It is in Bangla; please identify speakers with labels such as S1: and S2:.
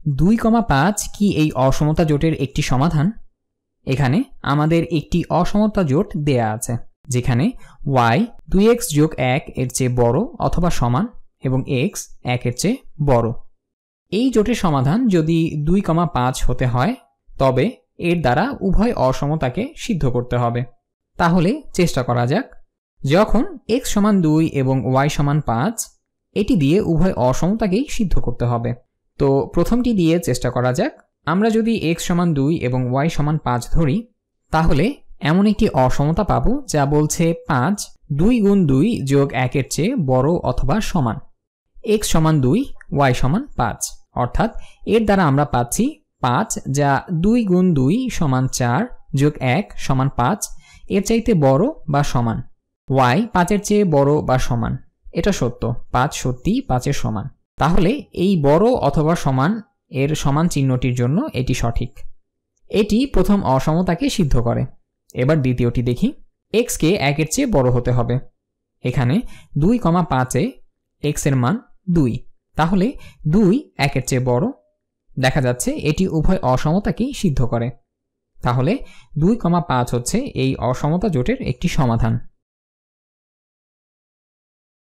S1: 2,5 কি এই অসমতা জোটের একটি সমাধান? এখানে আমাদের একটি অসমতা জোট দেয়া আছে যেখানে y 2x যোগ 1 এর চেয়ে বড় অথবা সমান এবং x 1 এর চেয়ে বড়। এই জোটের সমাধান যদি 2,5 হতে হয় তবে এর দ্বারা উভয় অসমতাকে সিদ্ধ করতে হবে। তাহলে চেষ্টা করা যাক। যখন x সমান 2 এবং y সমান 5, এটি দিয়ে উভয় অসমতাকেই সিদ্ধ করতে হবে। তো প্রথমটি দিয়ে চেষ্টা করা যাক। আমরা যদি x সমান 2 এবং y সমান 5 ধরি তাহলে এমন একটি অসমতা পাবো যা বলছে 5 2 গুণ 2 যোগ 1 এর চেয়ে বড় অথবা সমান। x সমান 2 y সমান 5, অর্থাৎ এর দ্বারা আমরা পাচ্ছি 5 যা 2 গুণ 2 সমান 4 যোগ 1 সমান 5 এর চাইতে বড় বা সমান। y 5 এর চেয়ে বড় বা সমান, এটা সত্য, 5 সত্যি 5 এর সমান। তাহলে এই বড় অথবা সমান এর সমান চিহ্নটির জন্য এটি সঠিক। এটি প্রথম অসমতাকে সিদ্ধ করে। এবার দ্বিতীয়টি দেখি। x কে 1 এর চেয়ে বড় হতে হবে। এখানে 2,5 এ x এর মান 2, তাহলে 2 1 এর চেয়ে বড়। দেখা যাচ্ছে এটি উভয় অসমতাকেই সিদ্ধ করে। তাহলে 2,5 হচ্ছে এই অসমতা জোটের একটি সমাধান।